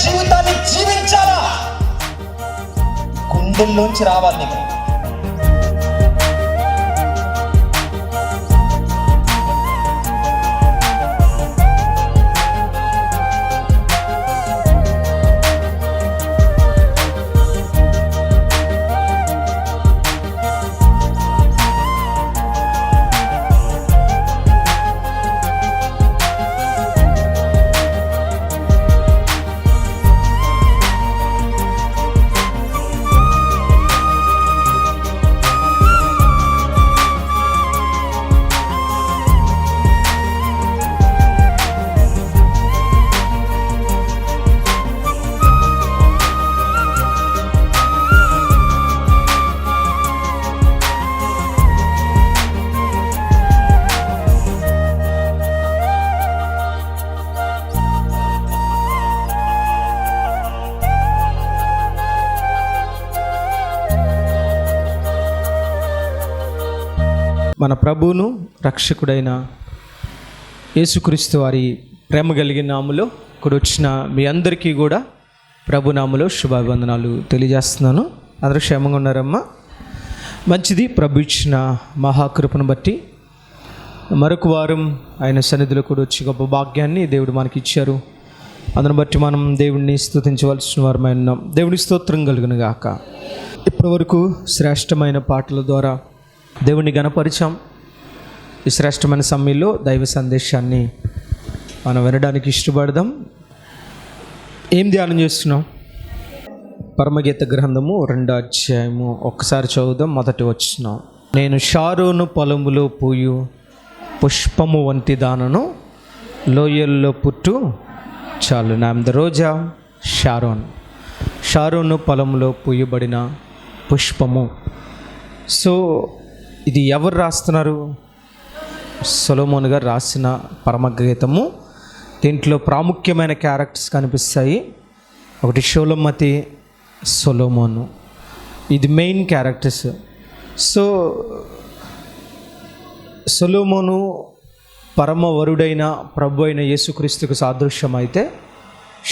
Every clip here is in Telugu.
జీవితాన్ని జీవించాలా, గుండెల్లోంచి రావాలి నీకు. మన ప్రభువును రక్షకుడైన యేసుక్రీస్తు వారి ప్రేమ కలిగిన నామములో ఇక్కడ వచ్చిన మీ అందరికీ కూడా ప్రభు నామములో శుభాభివందనాలు తెలియజేస్తున్నాను. అందరూ క్షేమంగా ఉన్నారమ్మా? మంచిది. ప్రభు ఇచ్చిన మహాకృపను బట్టి మరొక వారం ఆయన సన్నిధిలో కూడా వచ్చి గొప్ప భాగ్యాన్ని దేవుడు మనకి ఇచ్చారు. అందును బట్టి మనం దేవుడిని స్తుతించవలసిన వారమై ఉన్నాం. దేవుడి స్తోత్రం కలుగును గాక. ఇప్పటి వరకు శ్రేష్టమైన పాటల ద్వారా దేవుణ్ణి గణపరిచాం. ఈ శ్రేష్టమైన సమయంలో దైవ సందేశాన్ని మనం వినడానికి ఇష్టపడదాం. ఏం ధ్యానం చేస్తున్నాం? పరమగీత గ్రంథము 2వ అధ్యాయము ఒక్కసారి చదువుదాం. మొదటి వచనం. నేను షారోను పొలములో పూయు పుష్పము వంటి దానను, లోయల్లో పుట్టు చాలు. నామ్ ద రోజా షారోన్. షారోను పొలంలో పూయబడిన పుష్పము. సో ఇది ఎవరు రాస్తున్నారు? సొలొమోను గారు రాసిన పరమగీతము. దీంట్లో ప్రాముఖ్యమైన క్యారెక్టర్స్ కనిపిస్తాయి. ఒకటి షోలమతి, సొలొమోను. ఇది మెయిన్ క్యారెక్టర్స్. సో సొలొమోను పరమవరుడైన ప్రభు అయిన యేసుక్రీస్తుకు సాదృశ్యం అయితే,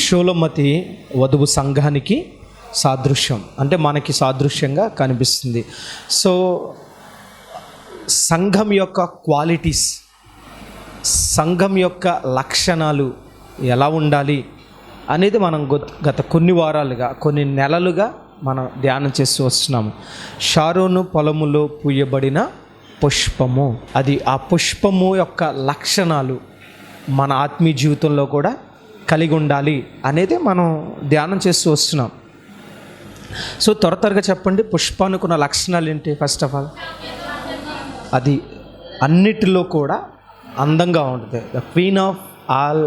షోలమతి వధువు సంఘానికి సాదృశ్యం, అంటే మనకి సాదృశ్యంగా కనిపిస్తుంది. సో సంఘం యొక్క క్వాలిటీస్, సంఘం యొక్క లక్షణాలు ఎలా ఉండాలి అనేది మనం గత కొన్ని వారాలుగా, కొన్ని నెలలుగా మనం ధ్యానం చేస్తూ వస్తున్నాము. షారోను పొలములో పూయబడిన పుష్పము, అది ఆ పుష్పము యొక్క లక్షణాలు మన ఆత్మీయ జీవితంలో కూడా కలిగి ఉండాలి అనేది మనం ధ్యానం చేస్తూ వస్తున్నాం. సో త్వరగా చెప్పండి, పుష్పానికి ఉన్న లక్షణాలు ఏంటి? ఫస్ట్ ఆఫ్ ఆల్ అది అన్నిటిలో కూడా అందంగా ఉంటుంది, the queen of all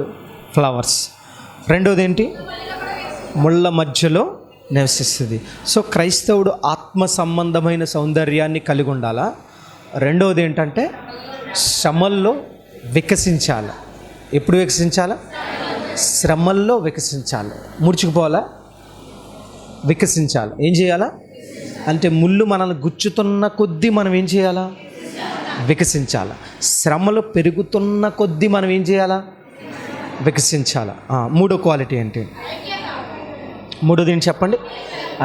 flowers. రెండోది ఏంటి? ముళ్ళ మధ్యలో నివసిస్తుంది. సో క్రైస్తవుడు ఆత్మ సంబంధమైన సౌందర్యాన్ని కలిగి ఉండాలా. రెండవది ఏంటంటే శ్రమల్లో వికసించాలి. ఎప్పుడు వికసించాలా? శ్రమల్లో వికసించాలి. ముడుచుకుపోవాలా? వికసించాలి. ఏం చేయాలా అంటే ముళ్ళు మనల్ని గుచ్చుతున్న కొద్దీ మనం ఏం చేయాలా? వికసించాలి. శ్రమలు పెరుగుతున్న కొద్దీ మనం ఏం చేయాలా? వికసించాలి. మూడో క్వాలిటీ ఏంటి? మూడోది ఏంటి చెప్పండి?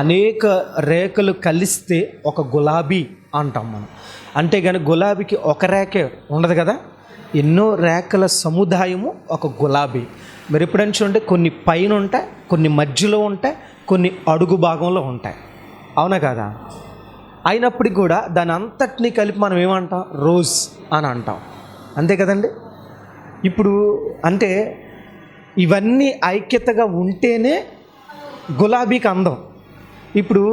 అనేక రేఖలు కలిస్తే ఒక గులాబీ అంటాం మనం. అంటే కానీ గులాబీకి ఒక రేఖే ఉండదు కదా, ఎన్నో రేఖల సముదాయము ఒక గులాబీ. మరి ఎప్పుడైనా చూడండి, కొన్ని పైన ఉంటాయి, కొన్ని మధ్యలో ఉంటాయి, కొన్ని అడుగు భాగంలో ఉంటాయి. అవునా కదా? అయినప్పటికీ కూడా దాని అంతటినీ కలిపి మనం ఏమంటాం? రోజ్ అని అంటాం. అంతే కదండి? ఇప్పుడు అంటే ఇవన్నీ ఐక్యతగా ఉంటేనే గులాబీకి అందం. ఇప్పుడు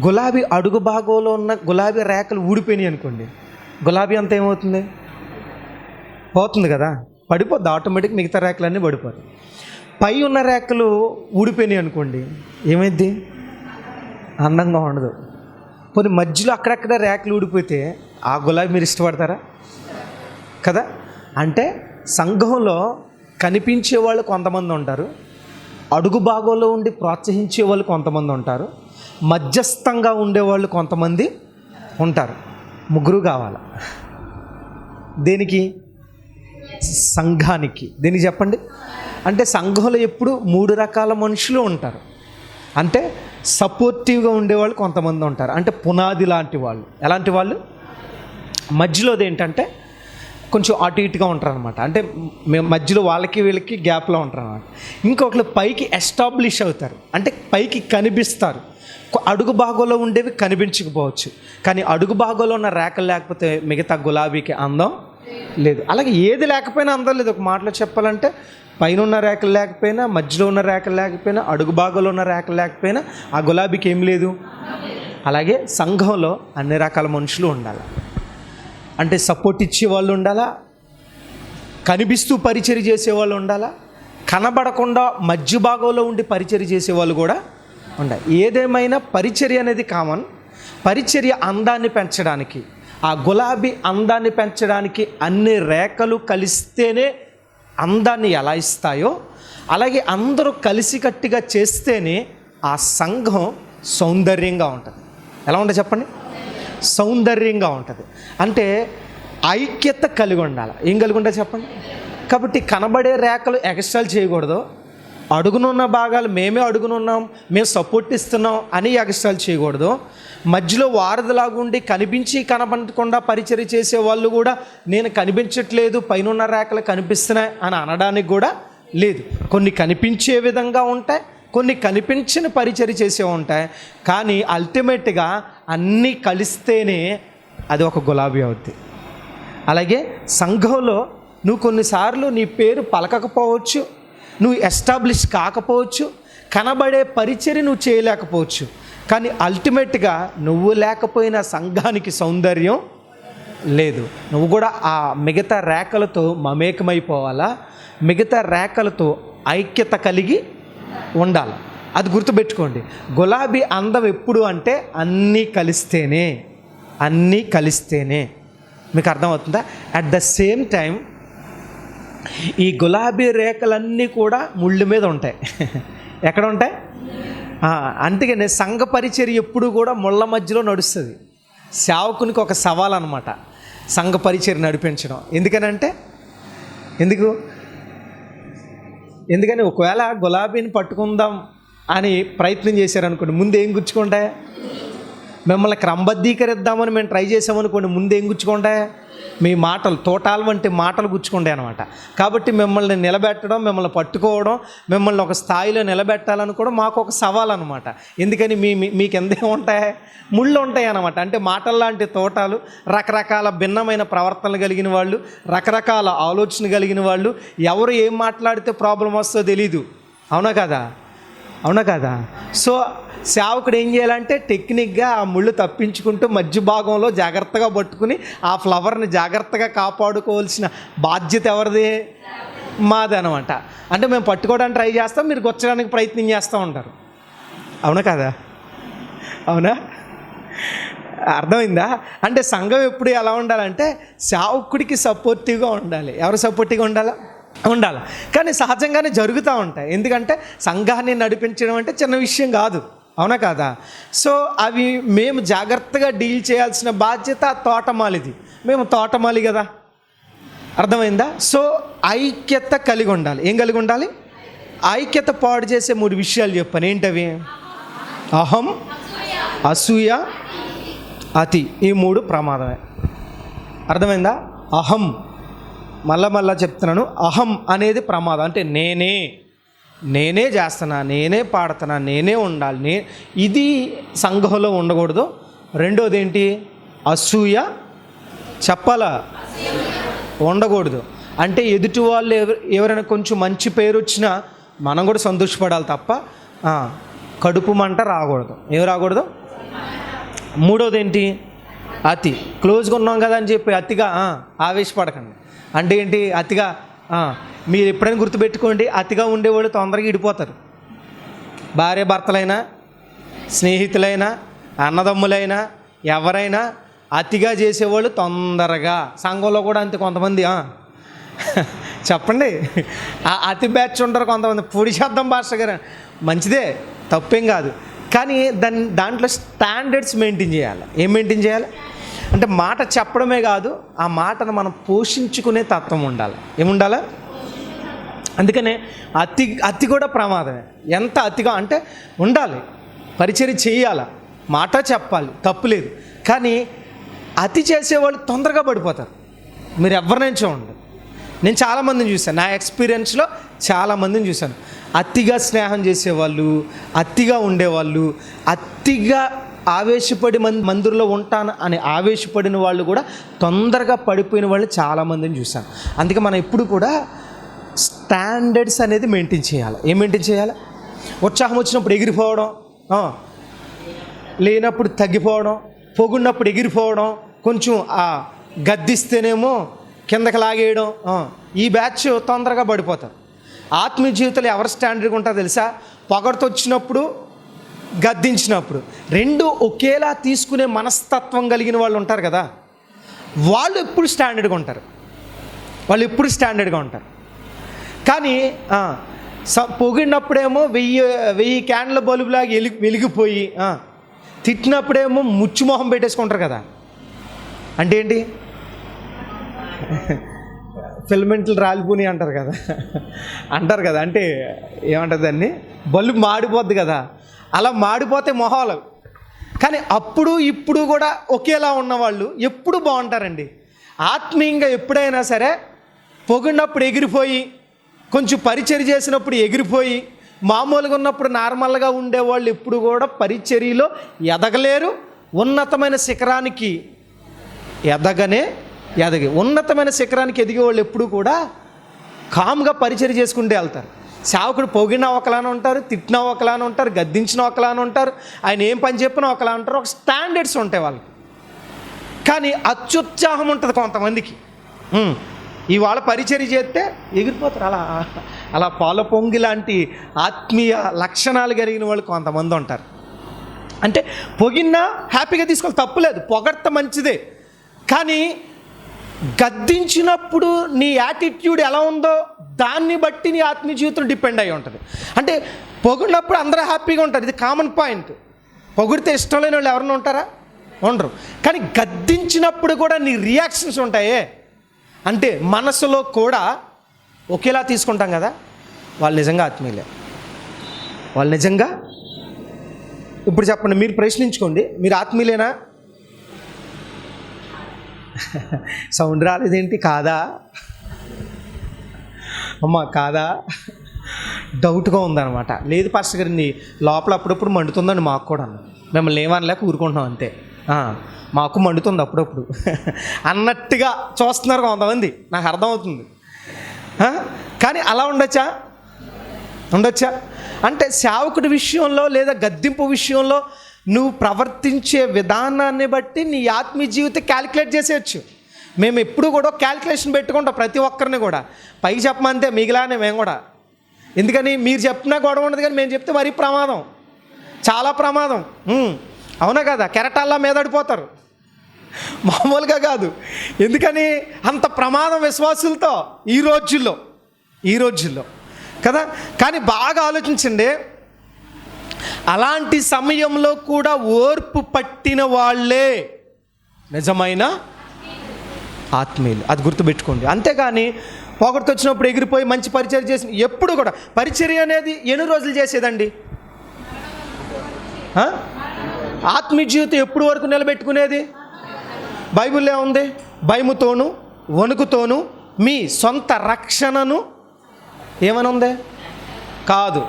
గులాబీ అడుగు భాగంలో ఉన్న గులాబీ రేఖలు ఊడిపోయినాయి అనుకోండి, గులాబీ అంతా ఏమవుతుంది? పోతుంది కదా, పడిపోద్ది ఆటోమేటిక్. మిగతా రేఖలన్నీ పడిపోతాయి. పై ఉన్న రేఖలు ఊడిపోయినాయి అనుకోండి, ఏమైద్ది? అందంగా ఉండదు. కొన్ని మధ్యలో అక్కడక్కడ రేఖలు ఊడిపోతే ఆ గులాబీ మీరు ఇష్టపడతారా? కదా. అంటే సంఘంలో కనిపించే వాళ్ళు కొంతమంది ఉంటారు, అడుగు భాగంలో ఉండి ప్రోత్సహించే వాళ్ళు కొంతమంది ఉంటారు, మధ్యస్థంగా ఉండేవాళ్ళు కొంతమంది ఉంటారు. ముగ్గురు కావాలి. దేనికి? సంఘానికి. దేనికి చెప్పండి? అంటే సంఘంలో ఎప్పుడు 3 రకాల మనుషులు ఉంటారు. అంటే సపోర్టివ్గా ఉండేవాళ్ళు కొంతమంది ఉంటారు, అంటే పునాది లాంటి వాళ్ళు. ఎలాంటి వాళ్ళు? మధ్యలోది ఏంటంటే కొంచెం అటు ఇటుగా ఉంటారు అనమాట. అంటే మేము మధ్యలో వాళ్ళకి వీళ్ళకి గ్యాప్లో ఉంటారు అనమాట. ఇంకొకరు పైకి ఎస్టాబ్లిష్ అవుతారు, అంటే పైకి కనిపిస్తారు. అడుగు భాగంలో ఉండేవి కనిపించకపోవచ్చు, కానీ అడుగు భాగంలో ఉన్న రేఖలు లేకపోతే మిగతా గులాబీకి అందం లేదు. అలాగే ఏది లేకపోయినా అందం లేదు. ఒక మాటలో చెప్పాలంటే పైన ఉన్న రేఖలు లేకపోయినా, మధ్యలో ఉన్న రేఖలు లేకపోయినా, అడుగు భాగంలో ఉన్న రేఖలు లేకపోయినా ఆ గులాబీకి ఏం లేదు. అలాగే సంఘంలో అన్ని రకాల మనుషులు ఉండాలి. అంటే సపోర్ట్ ఇచ్చే వాళ్ళు ఉండాలా, కనిపిస్తూ పరిచర్య చేసేవాళ్ళు ఉండాలా, కనబడకుండా మధ్య భాగంలో ఉండి పరిచర్య చేసేవాళ్ళు కూడా ఉండాలి. ఏదేమైనా పరిచర్య అనేది కామన్. పరిచర్య అందాన్ని పెంచడానికి, ఆ గులాబీ అందాన్ని పెంచడానికి అన్ని రేఖలు కలిస్తేనే అందాన్ని ఎలా ఇస్తాయో, అలాగే అందరూ కలిసికట్టుగా చేస్తేనే ఆ సంఘం సౌందర్యంగా ఉంటుంది. ఎలా ఉంటుంది చెప్పండి? సౌందర్యంగా ఉంటుంది. అంటే ఐక్యత కలిగి ఉండాలి. ఏం కలిగి ఉండాలి చెప్పండి? కాబట్టి కనబడే రేఖలు ఎక్స్ట్రాలు చేయకూడదు. అడుగునున్న భాగాలు మేమే అడుగునున్నాం, మేము సపోర్ట్ ఇస్తున్నాం అని ఎక్స్ట్రాలు చేయకూడదు. మధ్యలో వారధిలాగుండి కనిపించి కనబడకుండా పరిచర్య చేసే వాళ్ళు కూడా నేను కనిపించట్లేదు, పైన రేఖలు కనిపిస్తున్నాయి అని అనడానికి కూడా లేదు. కొన్ని కనిపించే విధంగా ఉంటాయి, కొన్ని కనిపించిన పరిచర్య చేసే ఉంటాయి. కానీ అల్టిమేట్గా అన్నీ కలిస్తేనే అది ఒక గులాబీ అవుద్ది. అలాగే సంఘంలో నువ్వు కొన్నిసార్లు నీ పేరు పలకకపోవచ్చు, నువ్వు ఎస్టాబ్లిష్ కాకపోవచ్చు, కనబడే పరిచర్య నువ్వు చేయలేకపోవచ్చు, కానీ అల్టిమేట్గా నువ్వు లేకపోయినా సంఘానికి సౌందర్యం లేదు. నువ్వు కూడా ఆ మిగతా రేఖలతో మమేకమైపోవాలా, మిగతా రేఖలతో ఐక్యత కలిగి ఉండాలి. అది గుర్తుపెట్టుకోండి. గులాబీ అందం ఎప్పుడు అంటే అన్నీ కలిస్తేనే. మీకు అర్థమవుతుందా? అట్ ద సేమ్ టైం ఈ గులాబీ రేఖలన్నీ కూడా ముళ్ళు మీద ఉంటాయి. ఎక్కడ ఉంటాయి? అందుకనే సంఘ పరిచర్య ఎప్పుడు కూడా ముళ్ళ మధ్యలో నడుస్తుంది. సేవకునికి ఒక సవాల్ అనమాట సంఘ పరిచర్య నడిపించడం. ఎందుకని ఒకవేళ గులాబీని పట్టుకుందాం అని ప్రయత్నం చేశారనుకోండి, ముందు ఏం గుచ్చుకుంటాయి? మిమ్మల్ని క్రమబద్ధీకరిద్దామని మేము ట్రై చేసామనుకోండి, ముందు ఏం గుచ్చుకుంటాయి? మీ మాటలు, తోటాలు వంటి మాటలు గుచ్చుకుంటాయి అనమాట. కాబట్టి మిమ్మల్ని నిలబెట్టడం, మిమ్మల్ని పట్టుకోవడం, మిమ్మల్ని ఒక స్థాయిలో నిలబెట్టాలనుకోవడం మాకు ఒక సవాల్ అనమాట. ఎందుకని మీకు ఎందేం ఉంటాయి? ముళ్ళు ఉంటాయి అన్నమాట. అంటే మాటల్లాంటి తోటాలు, రకరకాల భిన్నమైన ప్రవర్తనలు కలిగిన వాళ్ళు, రకరకాల ఆలోచన కలిగిన వాళ్ళు, ఎవరు ఏం మాట్లాడితే ప్రాబ్లం వస్తుందో తెలీదు. అవునా కదా? సో సేవకుడు ఏం చేయాలంటే టెక్నిక్గా ఆ ముళ్ళు తప్పించుకుంటూ మధ్య భాగంలో జాగ్రత్తగా పట్టుకుని ఆ ఫ్లవర్ని జాగ్రత్తగా కాపాడుకోవాల్సిన బాధ్యత ఎవరిది? మాది అనమాట. అంటే మేము పట్టుకోవడానికి ట్రై చేస్తాం, మీరు గుచ్చడానికి ప్రయత్నం చేస్తూ ఉంటారు. అవునా? అర్థమైందా? అంటే సంఘం ఎప్పుడు ఎలా ఉండాలంటే సేవకుడికి సపోర్టివ్గా ఉండాలి. ఎవరు సపోర్టివ్గా ఉండాలి. కానీ సహజంగానే జరుగుతూ ఉంటాయి. ఎందుకంటే సంఘాన్ని నడిపించడం అంటే చిన్న విషయం కాదు. అవునా కాదా? సో అవి మేము జాగ్రత్తగా డీల్ చేయాల్సిన బాధ్యత తోటమాలిది. మేము తోటమాలి కదా. అర్థమైందా? సో ఐక్యత కలిగి ఉండాలి. ఏం కలిగి ఉండాలి? ఐక్యత పాడు చేసే 3 విషయాలు చెప్పాను. ఏంటవి? అహం, అసూయ, అతి. ఈ 3 ప్రమాదమే. అర్థమైందా? అహం, మళ్ళా చెప్తున్నాను, అహం అనేది ప్రమాదం. అంటే నేనే చేస్తున్నా, నేనే పాడుతున్నా, నేనే ఉండాలి, ఇది సంఘంలో ఉండకూడదు. రెండోది ఏంటి? అసూయ. చెప్పాలా? ఉండకూడదు. అంటే ఎదుటి వాళ్ళు ఎవరైనా కొంచెం మంచి పేరు వచ్చినా మనం కూడా సంతోషపడాలి తప్ప కడుపు మంట రాకూడదు. ఏం రాకూడదు? మూడోది ఏంటి? అతి. క్లోజ్గా ఉన్నాం కదా అని చెప్పి అతిగా ఆవేశపడకండి. అంటే ఏంటి? అతిగా మీరు ఎప్పుడైనా గుర్తుపెట్టుకోండి, అతిగా ఉండేవాళ్ళు తొందరగా ఇడిపోతారు. భార్య భర్తలైనా, స్నేహితులైనా, అన్నదమ్ములైనా, ఎవరైనా అతిగా చేసేవాళ్ళు తొందరగా, సంఘంలో కూడా అంతే కొంతమంది చెప్పండి, అతి బ్యాచ్ ఉంటారు కొంతమంది. పొడి శబ్దం భాష గారు మంచిదే, తప్పేం కాదు. కానీ దాంట్లో స్టాండర్డ్స్ మెయింటైన్ చేయాలి. ఏం మెయింటైన్ చేయాలి అంటే మాట చెప్పడమే కాదు, ఆ మాటను మనం పోషించుకునే తత్వం ఉండాలి. ఏముండాలి? అందుకనే అతి కూడా ప్రమాదమే. ఎంత అతిగా అంటే ఉండాలి, పరిచర్య చేయాల, మాట చెప్పాలి, తప్పులేదు. కానీ అతి చేసేవాళ్ళు తొందరగా పడిపోతారు. మీరు ఎవరినైనా చూడండి, నేను చాలామందిని చూశాను, నా ఎక్స్పీరియన్స్లో చాలామందిని చూశాను. అతిగా స్నేహం చేసేవాళ్ళు, అతిగా ఉండేవాళ్ళు, అతిగా ఆవేశపడి మందిరంలో ఉంటాను అని ఆవేశపడిన వాళ్ళు కూడా తొందరగా పడిపోయిన వాళ్ళు చాలామందిని చూశాను. అందుకే మనం ఎప్పుడు కూడా స్టాండర్డ్స్ అనేది మెయింటైన్ చేయాలి. ఏం మెయింటైన్ చేయాలి? ఉత్సాహం వచ్చినప్పుడు ఎగిరిపోవడం, లేనప్పుడు తగ్గిపోవడం, పొగున్నప్పుడు ఎగిరిపోవడం, కొంచెం గద్దిస్తేనేమో కిందకి లాగేయడం. ఈ బ్యాచ్ తొందరగా పడిపోతారు. ఆత్మీయ జీవితంలో ఎవరు స్టాండర్డ్గా ఉంటారో తెలుసా? పొగడుతూ వచ్చినప్పుడు, గద్దించినప్పుడు రెండు ఒకేలా తీసుకునే మనస్తత్వం కలిగిన వాళ్ళు ఉంటారు కదా, వాళ్ళు ఎప్పుడు స్టాండర్డ్గా ఉంటారు. కానీ పొగిడినప్పుడేమో 1000 క్యాండ్ల బల్బులాగా వెలిగిపోయి, తిట్టినప్పుడేమో ముచ్చుమొహం పెట్టేసుకుంటారు కదా. అంటే ఏంటి? ఫిలమెంట్లు రాలిపోయి అంటారు కదా. అంటే ఏమంటారు దాన్ని? బల్బు మాడిపోద్ది కదా, అలా మాడిపోతే మొహాలు. కానీ అప్పుడు ఇప్పుడు కూడా ఒకేలా ఉన్నవాళ్ళు ఎప్పుడు బాగుంటారండి. ఆత్మీయంగా ఎప్పుడైనా సరే పొగిడినప్పుడు ఎగిరిపోయి, కొంచెం పరిచర్య చేసినప్పుడు ఎగిరిపోయి, మామూలుగా ఉన్నప్పుడు నార్మల్గా ఉండేవాళ్ళు ఎప్పుడు కూడా పరిచర్యలో ఎదగలేరు. ఉన్నతమైన శిఖరానికి ఉన్నతమైన శిఖరానికి ఎదిగే వాళ్ళు ఎప్పుడు కూడా కామ్గా పరిచర్య చేసుకుంటూ వెళ్తారు. సేవకుడు పొగిడినా ఒకలానే ఉంటారు, తిట్టినా ఒకలానే ఉంటారు, గద్దించినా ఒకలానే ఉంటారు, ఆయన ఏం పని చెప్పినా ఒకలా ఉంటారు. ఒక స్టాండర్డ్స్ ఉంటాయి వాళ్ళకి. కానీ అత్యుత్సాహం ఉంటుంది కొంతమందికి. ఇవాళ పరిచర్య చేస్తే ఎగిరిపోతారు. అలా పాల పొంగి లాంటి ఆత్మీయ లక్షణాలు కలిగిన వాళ్ళు కొంతమంది ఉంటారు. అంటే పొగిన్నా హ్యాపీగా తీసుకోవాలి, తప్పులేదు, పొగడ్త మంచిదే. కానీ గద్దించినప్పుడు నీ యాటిట్యూడ్ ఎలా ఉందో దాన్ని బట్టి నీ ఆత్మీయ జీవితం డిపెండ్ అయి ఉంటుంది. అంటే పొగిడినప్పుడు అందరూ హ్యాపీగా ఉంటారు, ఇది కామన్ పాయింట్. పొగిడితే ఇష్టం లేని వాళ్ళు ఎవరైనా ఉంటారా? ఉండరు. కానీ గద్దించినప్పుడు కూడా నీ రియాక్షన్స్ ఉంటాయే, అంటే మనసులో కూడా ఒకేలా తీసుకుంటాం కదా, వాళ్ళు నిజంగా ఆత్మీయులే. వాళ్ళు నిజంగా, ఇప్పుడు చెప్పండి, మీరు ప్రశ్నించుకోండి, మీరు ఆత్మీయులేనా? సౌండ్ రాలేదేంటి? కాదా అమ్మా? కాదా? డౌట్గా ఉందన్నమాట. లేదు పాస్టర్ గారు, నీ లోపల అప్పుడప్పుడు మండుతుందండి మాకు కూడా. మిమ్మల్ని ఏమనలేక ఊరుకుంటున్నాం అంతే. మాకు మండుతుంది అప్పుడప్పుడు అన్నట్టుగా చూస్తున్నారు కొంతమంది, నాకు అర్థమవుతుంది. కానీ అలా ఉండొచ్చా? అంటే సేవకుడి విషయంలో లేదా గద్దింపు విషయంలో నువ్వు ప్రవర్తించే విధానాన్ని బట్టి నీ ఆత్మీయ జీవితం క్యాలిక్యులేట్ చేసేయచ్చు. మేము ఎప్పుడు కూడా క్యాలిక్యులేషన్ పెట్టుకుంటాం, ప్రతి ఒక్కరిని కూడా. పైకి చెప్పమంతే, మిగిలానే మేము కూడా. ఎందుకని? మీరు చెప్పినా గొడవ ఉండదు, కానీ మేము చెప్తే మరీ ప్రమాదం, చాలా ప్రమాదం. అవునా కదా? కెరటాల్లా మీదడిపోతారు, మామూలుగా కాదు. ఎందుకని అంత ప్రమాదం విశ్వాసులతో ఈ రోజుల్లో కదా. కానీ బాగా ఆలోచించండి, అలాంటి సమయంలో కూడా ఓర్పు పట్టిన వాళ్ళే నిజమైన ఆత్మీయులు. అది గుర్తుపెట్టుకోండి. అంతేగాని పొగడ్త వచ్చినప్పుడు ఎగిరిపోయి మంచి పరిచర్య చేసి, ఎప్పుడు కూడా పరిచర్య అనేది ఎన్ని రోజులు చేసేదండి? ఆత్మీయ జీవితం ఎప్పుడు వరకు నిలబెట్టుకునేది? బైబిల్లో ఉంది, భయముతోను వణుకుతోను మీ సొంత రక్షణను ఏమని ఉంది? కాదు,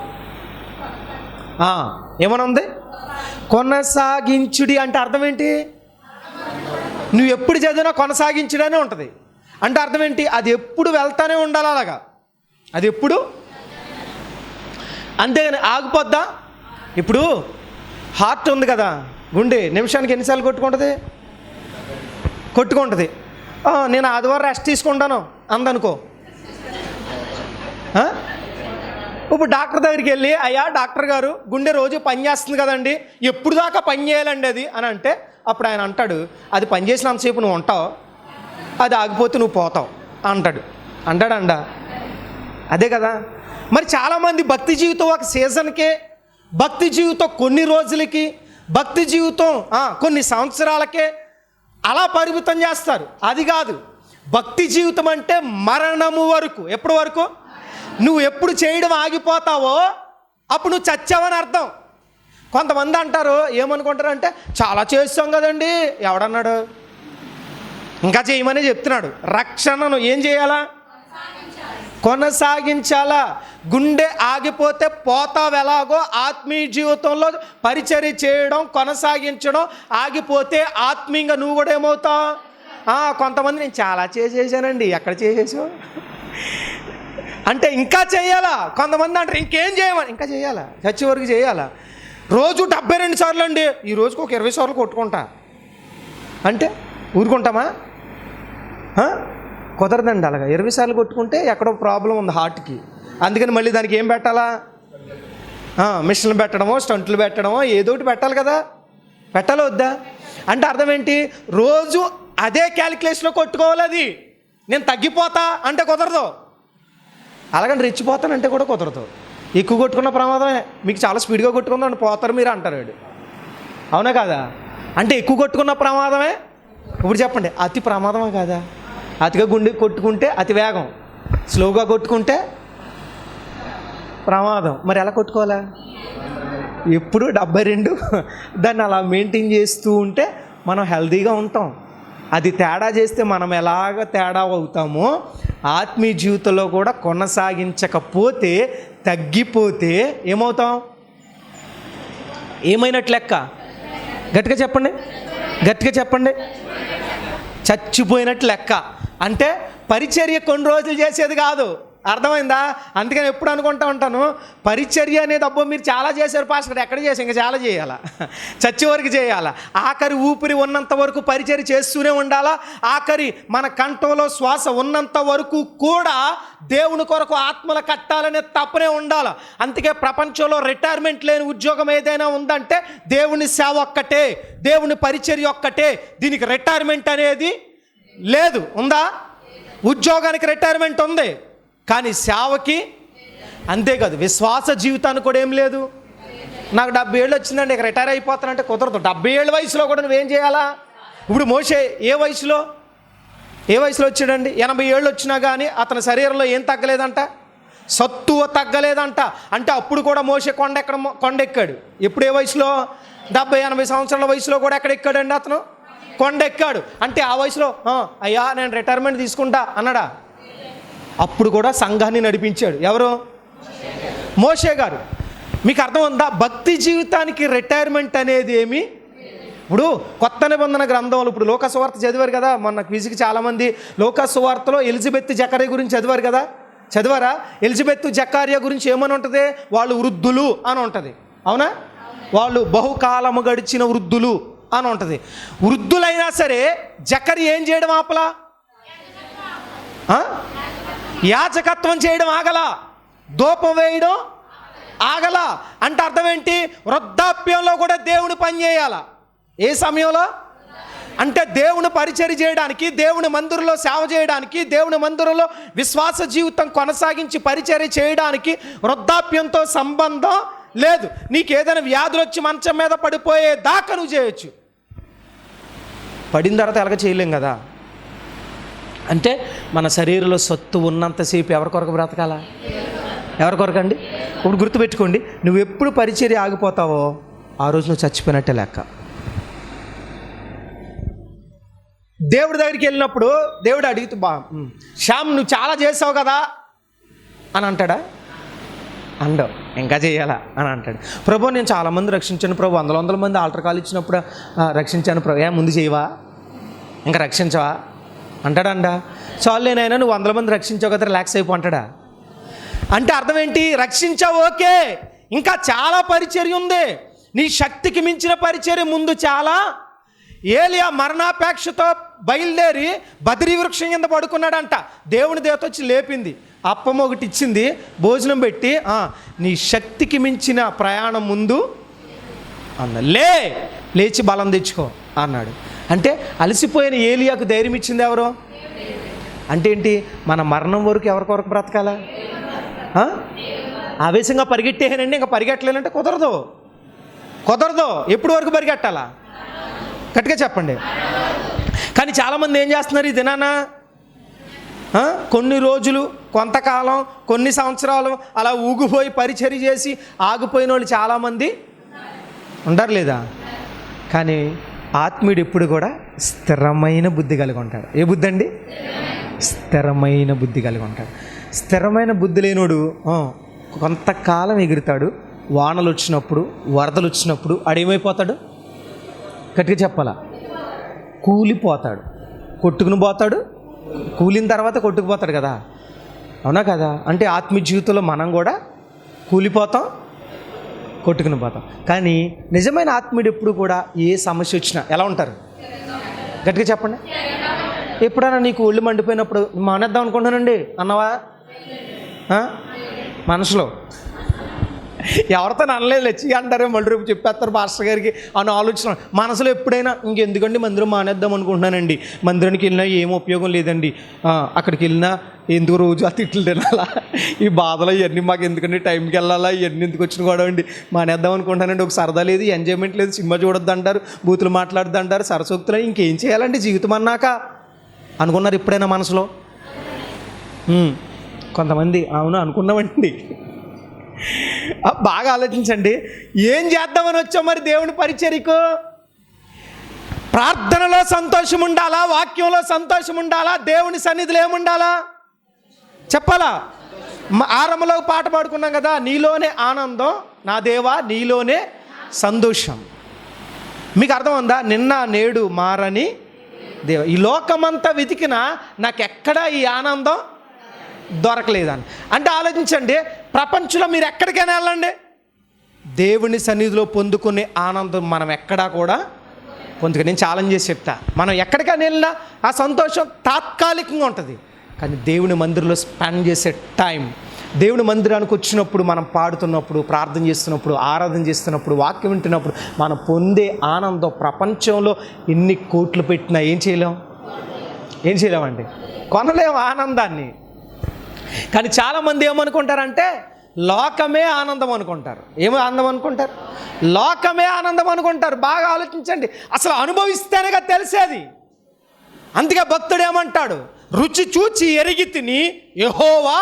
ఏమని ఉంది? కొనసాగించుడి. అంటే అర్థం ఏంటి? నువ్వు ఎప్పుడు చదివినా కొనసాగించుడనే ఉంటుంది. అంటే అర్థం ఏంటి? అది ఎప్పుడు వెళ్తానే ఉండాలి, అలాగా అది ఎప్పుడు. అంతేగాని ఆగిపోద్దా? ఇప్పుడు హార్ట్ ఉంది కదా, గుండె నిమిషానికి ఎన్నిసార్లు కొట్టుకుంటుంది. నేను ఆదివారం రెస్ట్ తీసుకుంటాను అందనుకో. ఇప్పుడు డాక్టర్ దగ్గరికి వెళ్ళి, అయ్యా డాక్టర్ గారు, గుండె రోజు పని చేస్తుంది కదండి, ఎప్పుడు దాకా పని చేయాలండి అది అని అంటే, అప్పుడు ఆయన అంటాడు, అది పని చేసినంతసేపు నువ్వు ఉంటావు, అది ఆగిపోతే నువ్వు పోతావు అంటాడండ. అదే కదా. మరి చాలామంది భక్తి జీవితం ఒక సీజన్కే, భక్తి జీవితం కొన్ని రోజులకి, భక్తి జీవితం కొన్ని సంవత్సరాలకే అలా పరిమితం చేస్తారు. అది కాదు. భక్తి జీవితం అంటే మరణము వరకు. ఎప్పటి వరకు? నువ్వు ఎప్పుడు చేయడం ఆగిపోతావో అప్పుడు నువ్వు చచ్చావని అర్థం. కొంతమంది అంటారు, ఏమనుకుంటారు అంటే, చాలా చేస్తాం కదండి. ఎవడన్నాడు? ఇంకా చేయమని చెప్తున్నాడు. రక్షణను ఏం చేయాలా? కొనసాగించాలా. గుండె ఆగిపోతే పోతావు ఎలాగో, ఆత్మీయ జీవితంలో పరిచర్య చేయడం కొనసాగించడం ఆగిపోతే ఆత్మీయంగా నువ్వు కూడా ఏమవుతావు? కొంతమంది నేను చాలా చేసేసానండి. ఎక్కడ చేసేసావు అంటే ఇంకా చేయాలా. కొంతమంది అంటారు ఇంకేం చేయమని, ఇంకా చేయాలా, చచ్చి వరకు చేయాలా. రోజు 72 సార్లు అండి, ఈ రోజుకి ఒక 20 సార్లు కొట్టుకుంటా అంటే ఊరుకుంటామా? కుదరదండి. అలాగా 20 సార్లు కొట్టుకుంటే ఎక్కడో ప్రాబ్లం ఉంది హార్ట్కి. అందుకని మళ్ళీ దానికి ఏం పెట్టాలా? మిషన్లు పెట్టడమో, స్టంట్లు పెట్టడమో, ఏదో ఒకటి పెట్టాలి కదా. పెట్టాలి వద్దా? అంటే అర్థం ఏంటి? రోజు అదే క్యాలిక్యులేషన్లో కొట్టుకోవాలి. అది నేను తగ్గిపోతా అంటే కుదరదు. అలాగని రెచ్చిపోతానంటే కూడా కుదరదు. ఎక్కువ కొట్టుకున్న ప్రమాదమే. మీకు చాలా స్పీడ్గా కొట్టుకుందని పోతారు మీరు అంటారు వీడు. అవునా కాదా? అంటే ఎక్కువ కొట్టుకున్న ప్రమాదమే. ఇప్పుడు చెప్పండి, అతి ప్రమాదమే కాదా? అతిగా గుండె కొట్టుకుంటే అతి వేగం, స్లోగా కొట్టుకుంటే ప్రమాదం. మరి ఎలా కొట్టుకోవాలా? ఎప్పుడు 72 దాన్ని అలా మెయింటైన్ చేస్తూ ఉంటే మనం హెల్తీగా ఉంటాం. అది తేడా చేస్తే మనం ఎలాగ తేడా అవుతామో ఆత్మీయ జీవితంలో కూడా కొనసాగించకపోతే, తగ్గిపోతే ఏమవుతాం? ఏమైనట్లు లెక్క? గట్టిగా చెప్పండి, గట్టిగా చెప్పండి. చచ్చిపోయినట్లు లెక్క. అంటే పరిచర్య కొన్ని రోజులు చేసేది కాదు. అర్థమైందా? అందుకని ఎప్పుడు అనుకుంటా ఉంటాను, పరిచర్య అనేది అబ్బో మీరు చాలా చేశారు పాస్టర్, ఎక్కడ చేసి ఇంకా చాలా చేయాలా, చచ్చి వరకు చేయాలా, ఆఖరి ఊపిరి ఉన్నంత వరకు పరిచర్య చేస్తూనే ఉండాలా, ఆఖరి మన కంఠంలో శ్వాస ఉన్నంత వరకు కూడా దేవుని కొరకు ఆత్మలు కట్టాలనే తప్పనే ఉండాలి. అందుకే ప్రపంచంలో రిటైర్మెంట్ లేని ఉద్యోగం ఏదైనా ఉందంటే దేవుని సేవ ఒక్కటే, దేవుని పరిచర్య ఒక్కటే. దీనికి రిటైర్మెంట్ అనేది లేదు. ఉందా? ఉద్యోగానికి రిటైర్మెంట్ ఉంది, కానీ సేవకి అంతేకాదు. విశ్వాస జీవితానికి కూడా ఏం లేదు. నాకు 70 ఏళ్ళు వచ్చిందండి, ఇక రిటైర్ అయిపోతానంటే కుదరదు. 70 ఏళ్ళ వయసులో కూడా నువ్వేం చేయాలా? ఇప్పుడు మోషే ఏ వయసులో వచ్చాడండి? 80 ఏళ్ళు వచ్చినా కానీ అతని శరీరంలో ఏం తగ్గలేదంట? సత్తువ తగ్గలేదంట. అంటే అప్పుడు కూడా మోషే కొండెక్కాడు. ఎప్పుడు ఏ వయసులో? 70-80 సంవత్సరాల వయసులో కూడా ఎక్కడ ఎక్కాడండి అతను? కొండెక్కాడు. అంటే ఆ వయసులో అయ్యా నేను రిటైర్మెంట్ తీసుకుంటా అన్నాడా? అప్పుడు కూడా సంఘాన్ని నడిపించాడు. ఎవరు? మోషే గారు. మీకు అర్థం ఉందా? భక్తి జీవితానికి రిటైర్మెంట్ అనేది ఏమి. ఇప్పుడు కొత్త నిబంధన గ్రంథంలో ఇప్పుడు లోక సువార్త చదివారు కదా, మొన్న క్విజ్కి చాలామంది లోక సువార్తలో ఎలిజబెత్ జకరియా గురించి చదివారు కదా. చదివారా? ఎలిజబెత్ జకరియా గురించి ఏమని ఉంటుంది? వాళ్ళు వృద్ధులు అని ఉంటుంది. అవునా? వాళ్ళు బహుకాలము గడిచిన వృద్ధులు అని ఉంటుంది. వృద్ధులైనా సరే జకరియా ఏం చేయడం ఆపలా? యాజకత్వం చేయడం ఆగలా, ధూపం వేయడం ఆగలా. అంటే అర్థం ఏంటి? వృద్ధాప్యంలో కూడా దేవుని పని చేయాలా. ఏ సమయంలో? అంటే దేవుని పరిచర్య చేయడానికి, దేవుని మందిరంలో సేవ చేయడానికి, దేవుని మందిరంలో విశ్వాస జీవితం కొనసాగించి పరిచర్య చేయడానికి వృద్ధాప్యంతో సంబంధం లేదు. నీకు ఏదైనా వ్యాధులు వచ్చి మంచం మీద పడిపోయే దాకా నువ్వు చేయొచ్చు. పడిన తర్వాత ఎలాగ చేయలేం కదా. అంటే మన శరీరంలో సత్తు ఉన్నంతసేపు ఎవరి కొరకు బ్రతకాలా? ఎవరి కొరకండి? ఇప్పుడు గుర్తుపెట్టుకోండి, నువ్వు ఎప్పుడు పరిచర్య ఆగిపోతావో ఆ రోజు నువ్వు చచ్చిపోయినట్టే లెక్క. దేవుడి దగ్గరికి వెళ్ళినప్పుడు దేవుడు అడిగితే శ్యామ్ నువ్వు చాలా చేసావు కదా అని అంటాడా? అండవు. ఇంకా చేయాలా అని అంటాడు. ప్రభు నేను చాలామంది రక్షించాను ప్రభు, వందల మంది ఆల్టర్ కాల్ ఇచ్చినప్పుడు రక్షించాను ప్రభు, ముందు చేయవా, ఇంకా రక్షించవా అంటాడా? చాలు నేనైనా నువ్వు 100 మంది రక్షించావు కదా రిలాక్స్ అయిపో అంటాడా? అంటే అర్థం ఏంటి? రక్షించావు ఓకే, ఇంకా చాలా పరిచర్య ఉంది. నీ శక్తికి మించిన పరిచర్య ముందు చాలా. ఏలియా మరణాపేక్షతో బయలుదేరి బద్రీ వృక్షం కింద పడుకున్నాడంట. దేవుని దేవత వచ్చి లేపింది, అప్పం ఒకటి ఇచ్చింది, భోజనం పెట్టి నీ శక్తికి మించిన ప్రయాణం ముందు లేచి బలం తెచ్చుకో అన్నాడు. అంటే అలసిపోయిన ఏలియాకు ధైర్యం ఇచ్చింది ఎవరు? అంటే ఏంటి? మన మరణం వరకు ఎవరి కొరకు బ్రతకాలా? ఆవేశంగా పరిగెట్టేనండి, ఇంకా పరిగెట్టలేనంటే కుదరదు. ఎప్పుడు వరకు పరిగెట్టాలా? గట్టిగా చెప్పండి. కానీ చాలామంది ఏం చేస్తున్నారు ఈ దినాన? కొన్ని రోజులు, కొంతకాలం, కొన్ని సంవత్సరాలు అలా ఊగిపోయి పరిచర్య చేసి ఆగిపోయిన వాళ్ళు చాలామంది ఉండరు లేదా? కానీ ఆత్మీయుడు ఎప్పుడు కూడా స్థిరమైన బుద్ధి కలిగి ఉంటాడు. ఏ బుద్ధి అండి? స్థిరమైన బుద్ధి కలిగి ఉంటాడు. స్థిరమైన బుద్ధి లేనోడు కొంతకాలం ఎగురుతాడు. వానలు వచ్చినప్పుడు, వరదలు వచ్చినప్పుడు ఆడేమైపోతాడు? గట్టిగా చెప్పాలా? కూలిపోతాడు. కొట్టుకుని పోతాడు. కూలిన తర్వాత కొట్టుకుపోతాడు కదా, అవునా కదా? అంటే ఆత్మీయ జీవితంలో మనం కూడా కూలిపోతాం, కొట్టుకుని పోతాం. కానీ నిజమైన ఆత్మీయుడు ఎప్పుడు కూడా ఏ సమస్య వచ్చినా ఎలా ఉంటారు? గట్టిగా చెప్పండి. ఎప్పుడైనా నీకు ఒళ్ళు మండిపోయినప్పుడు మానేద్దాం అనుకుంటానండి అన్నవా? మనసులో ఎవరితో అనలేదు, లెచ్చి అంటారే, మళ్ళీ రేపు చెప్పేస్తారు పాస్టర్ గారికి అని ఆలోచన మనసులో ఎప్పుడైనా ఇంకెందుకండి మందిరం మానేద్దాం అనుకుంటున్నానండి, మందిరానికి వెళ్ళినా ఏం ఉపయోగం లేదండి, అక్కడికి వెళ్ళినా ఎందుకు రోజు ఆ తిట్లు తినాలా, ఈ బాధలు ఇవన్నీ మాకు ఎందుకండి, టైంకి వెళ్ళాలా, ఇవన్నీ ఎందుకు వచ్చిన కూడా అండి, మానేద్దాం అనుకుంటానండి, ఒక సరదా లేదు, ఎంజాయ్మెంట్ లేదు, సినిమా చూడొద్దు అంటారు, బూతులు మాట్లాడద్దు అంటారు, సరసోక్తులు, ఇంకేం చేయాలండి జీవితం అన్నాక అనుకున్నారు ఎప్పుడైనా మనసులో? కొంతమంది అవును అనుకున్నామండి. బాగా ఆలోచించండి. ఏం చేద్దామని వచ్చాం మరి దేవుని పరిచర్యకు? ప్రార్థనలో సంతోషం ఉండాలా? వాక్యంలో సంతోషం ఉండాలా? దేవుని సన్నిధిలో ఏముండాలా చెప్పాలా? ఆరంభంలో పాట పాడుకున్నాం కదా, నీలోనే ఆనందం నా దేవా, నీలోనే సంతోషం. మీకు అర్థమైందా? నిన్న నేడు మారని దేవ, ఈ లోకమంతా వెతికినా నాకెక్కడా ఈ ఆనందం దొరకలేదని. అంటే ఆలోచించండి, ప్రపంచంలో మీరు ఎక్కడికైనా వెళ్ళండి, దేవుని సన్నిధిలో పొందుకునే ఆనందం మనం ఎక్కడా కూడా పొందుకు. నేను ఛాలెంజ్ చేసి చెప్తా, మనం ఎక్కడికైనా వెళ్ళినా ఆ సంతోషం తాత్కాలికంగా ఉంటుంది. కానీ దేవుని మందిరంలో స్పెండ్ చేసే టైం, దేవుని మందిరానికి వచ్చినప్పుడు, మనం పాడుతున్నప్పుడు, ప్రార్థన చేస్తున్నప్పుడు, ఆరాధన చేస్తున్నప్పుడు, వాక్యం వింటున్నప్పుడు మనం పొందే ఆనందం ప్రపంచంలో ఎన్ని కోట్లు పెట్టినా ఏం చేయలేమండి, కొనలేము ఆనందాన్ని. కానీ చాలామంది ఏమనుకుంటారంటే లోకమే ఆనందం అనుకుంటారు. ఏమో ఆనందం అనుకుంటారు? లోకమే ఆనందం అనుకుంటారు. బాగా ఆలోచించండి, అసలు అనుభవిస్తేనేగా తెలిసేది. అందుకే భక్తుడు ఏమంటాడు? రుచి చూచి ఎరిగి తిని యెహోవా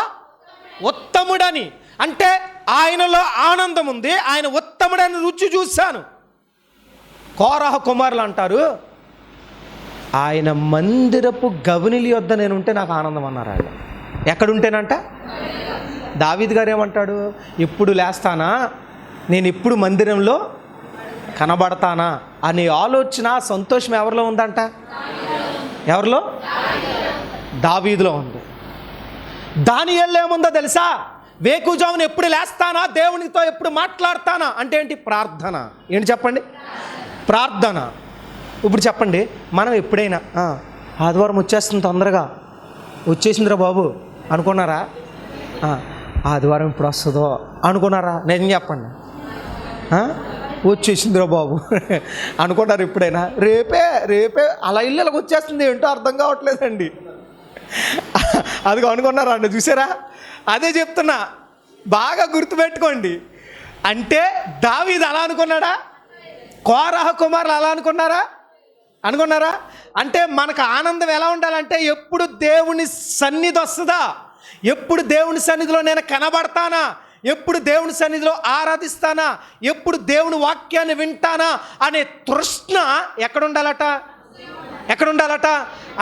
ఉత్తముడని. అంటే ఆయనలో ఆనందం ఉంది, ఆయన ఉత్తముడని రుచి చూశాను. కోరహ కుమారులు అంటారు, ఆయన మందిరపు గవనిలి యొద్ద నేను ఉంటే నాకు ఆనందం అన్నారు. ఆయన ఎక్కడుంటేనంట? దావీదు గారు ఏమంటాడు? ఎప్పుడు లేస్తానా, నేను ఎప్పుడు మందిరంలో కనబడతానా అనే ఆలోచన, సంతోషం ఎవరిలో ఉందంట? ఎవరిలో? దావీదులో ఉంది. దానియేలులో ఏముందో తెలుసా? వేకుజామున ఎప్పుడు లేస్తానా, దేవునితో ఎప్పుడు మాట్లాడతానా అంటే ఏంటి? ప్రార్థన. ఏంటి చెప్పండి? ప్రార్థన. ఇప్పుడు చెప్పండి, మనం ఎప్పుడైనా ఆదివారం వచ్చేస్తుంది, తొందరగా వచ్చేసిందిరా బాబు అనుకున్నారా? ఆదివారం ఇప్పుడు వస్తుందో అనుకున్నారా? నేను చెప్పండి, వచ్చేసిందిరా బాబు అనుకున్నారు ఎప్పుడైనా? రేపే అలా ఇళ్ళకి వచ్చేస్తుంది, ఏంటో అర్థం కావట్లేదండి, అదిగో అనుకున్నారా అండి? చూసారా? అదే చెప్తున్నా, బాగా గుర్తుపెట్టుకోండి. అంటే దావీదు అలా అనుకున్నాడా? కోరహ కుమారులు అలా అనుకున్నారా? అంటే మనకు ఆనందం ఎలా ఉండాలంటే, ఎప్పుడు దేవుని సన్నిధి వస్తుందా, ఎప్పుడు దేవుని సన్నిధిలో నేను కనబడతానా, ఎప్పుడు దేవుని సన్నిధిలో ఆరాధిస్తానా, ఎప్పుడు దేవుని వాక్యాన్ని వింటానా అనే తృష్ణ ఎక్కడుండాలట?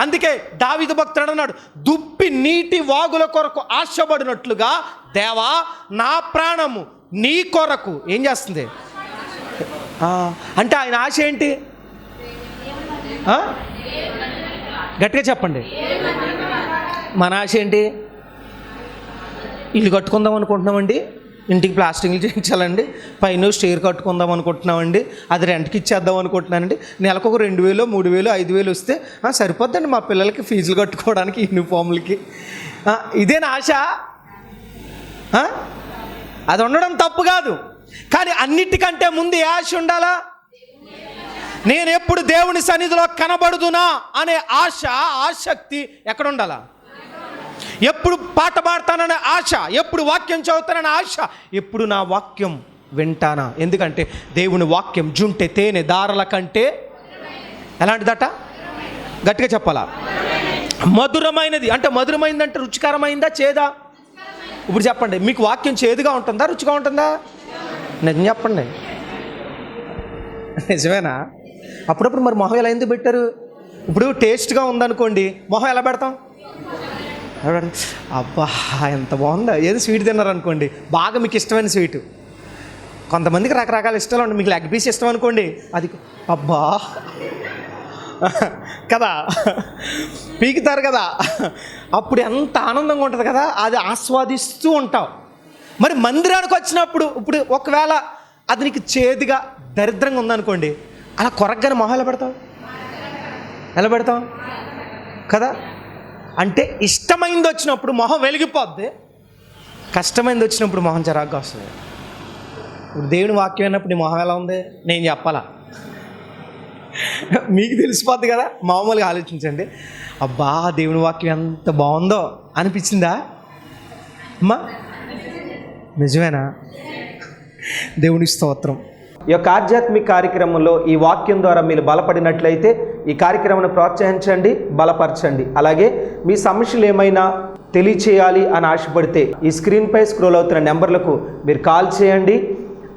అందుకే దావీదు భక్తుడు అన్నాడు, దుప్పి నీటి వాగుల కొరకు ఆశపడినట్లుగా దేవా నా ప్రాణము నీ కొరకు ఏం చేస్తుంది? అంటే ఆయన ఆశ ఏంటి? గట్టిగా చెప్పండి. మన ఆశ ఏంటి? ఇల్లు కట్టుకుందాం అనుకుంటున్నామండి, ఇంటికి ప్లాస్టింగ్లు చేయించాలండి, పైన స్టేర్ కట్టుకుందాం అనుకుంటున్నామండి, అది రెంట్కి ఇచ్చేద్దాం అనుకుంటున్నానండి, నెలకు ఒక 2000, 3000, 5000 వస్తే సరిపోద్దండి మా పిల్లలకి ఫీజులు కట్టుకోవడానికి, యూనిఫామ్లకి. ఇదేనా ఆశ? అది ఉండడం తప్పు కాదు, కానీ అన్నిటికంటే ముందు ఏ ఆశ ఉండాలా? నేను ఎప్పుడు దేవుని సన్నిధిలో కనబడుదునా అనే ఆసక్తి ఎక్కడ ఉండాలా? ఎప్పుడు పాట పాడతాననే ఆశ, ఎప్పుడు వాక్యం చదువుతాననే ఆశ, ఎప్పుడు నా వాక్యం వింటానా. ఎందుకంటే దేవుని వాక్యం జుంటె తేనె దారల కంటే ఎలాంటిదట? గట్టిగా చెప్పాలా? మధురమైనది అంటే మధురమైంది అంటే రుచికరమైందా చేదా? ఇప్పుడు చెప్పండి, మీకు వాక్యం చేదుగా ఉంటుందా రుచిగా ఉంటుందా? నిజం చెప్పండి, నిజమేనా? అప్పుడప్పుడు మరి మొహం ఎలా ఎందుకు పెట్టారు? ఇప్పుడు టేస్ట్గా ఉందనుకోండి, మొహం ఎలా పెడతాం? అబ్బా ఎంత బాగుందా, ఏదో స్వీట్ తిన్నారనుకోండి, బాగా మీకు ఇష్టమైన స్వీటు. కొంతమందికి రకరకాల ఇష్టాలు ఉంటాయి. మీకు లెగ్ పీస్ ఇష్టం అనుకోండి, అది అబ్బా కదా, పీకుతారు కదా, అప్పుడు ఎంత ఆనందంగా ఉంటుంది కదా, అది ఆస్వాదిస్తూ ఉంటావు. మరి మందిరానికి వచ్చినప్పుడు ఇప్పుడు ఒకవేళ అది నీకు చేదుగా దరిద్రంగా ఉందనుకోండి, అలా కొరగ్గానే మొహం ఎలా పెడతావు? ఎలా పెడతాం కదా? అంటే ఇష్టమైంది వచ్చినప్పుడు మొహం వెలిగిపోద్ది, కష్టమైంది వచ్చినప్పుడు మొహం చిరాగ్గా వస్తుంది. ఇప్పుడు దేవుని వాక్యం అన్నప్పుడు నీ మొహం ఎలా ఉంది నేను చెప్పాలా? మీకు తెలిసిపోద్ది కదా. మామూలుగా ఆలోచించండి, అబ్బా దేవుని వాక్యం ఎంత బాగుందో అనిపించిందా అమ్మా? నిజమేనా? దేవుని స్తోత్రం. ఈ యొక్క ఆధ్యాత్మిక కార్యక్రమంలో ఈ వాక్యం ద్వారా మీరు బలపడినట్లయితే ఈ కార్యక్రమాన్ని ప్రోత్సహించండి, బలపరచండి. అలాగే మీ సమస్యలు ఏమైనా తెలియచేయాలి అని ఆశపడితే ఈ స్క్రీన్పై స్క్రోల్ అవుతున్న నెంబర్లకు మీరు కాల్ చేయండి.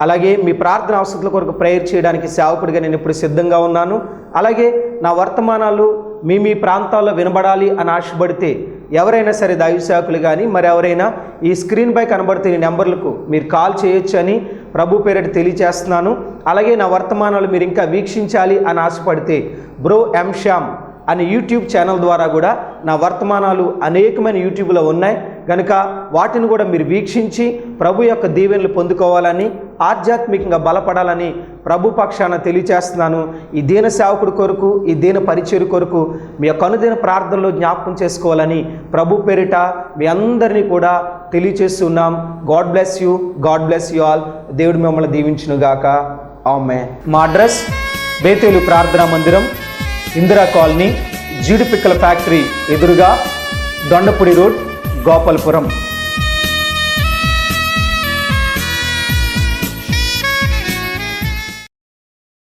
అలాగే మీ ప్రార్థన అవసరాల కొరకు ప్రేయర్ చేయడానికి సేవకుడిగా నేను ఇప్పుడు సిద్ధంగా ఉన్నాను. అలాగే నా వర్తమానాలు మీ ప్రాంతాల్లో వినబడాలి అని ఆశపడితే ఎవరైనా సరే దైవ సేవకులు కానీ మరి ఎవరైనా ఈ స్క్రీన్పై కనబడుతున్న ఈ నెంబర్లకు మీరు కాల్ చేయొచ్చు అని ప్రభు పేరిట తెలియజేస్తున్నాను. అలాగే నా వర్తమానాలు మీరు ఇంకా వీక్షించాలి అని ఆశపడితే బ్రో ఎం శ్యామ్ అనే యూట్యూబ్ ఛానల్ ద్వారా కూడా నా వర్తమానాలు అనేకమైన యూట్యూబ్లో ఉన్నాయి కనుక వాటిని కూడా మీరు వీక్షించి ప్రభు యొక్క దీవెనలు పొందుకోవాలని, ఆధ్యాత్మికంగా బలపడాలని ప్రభు పక్షాన తెలియచేస్తున్నాను. ఈ దీన సేవకుడి కొరకు, ఈ దీన పరిచయ కొరకు మీ యొక్క అనుదిన ప్రార్థనలో జ్ఞాపకం చేసుకోవాలని ప్రభు పేరిట మీ అందరినీ కూడా తెలియచేస్తున్నాం. God bless you, God bless you all. దేవుడు మిమ్మల్ని దీవించునుగాక. ఆమేన్. మా అడ్రస్ బేతేలు ప్రార్థనా మందిరం, ఇందిరా కాలనీ, జీడిపిక్కల ఫ్యాక్టరీ ఎదురుగా, దొండపూడి రోడ్, గోపాలపురం.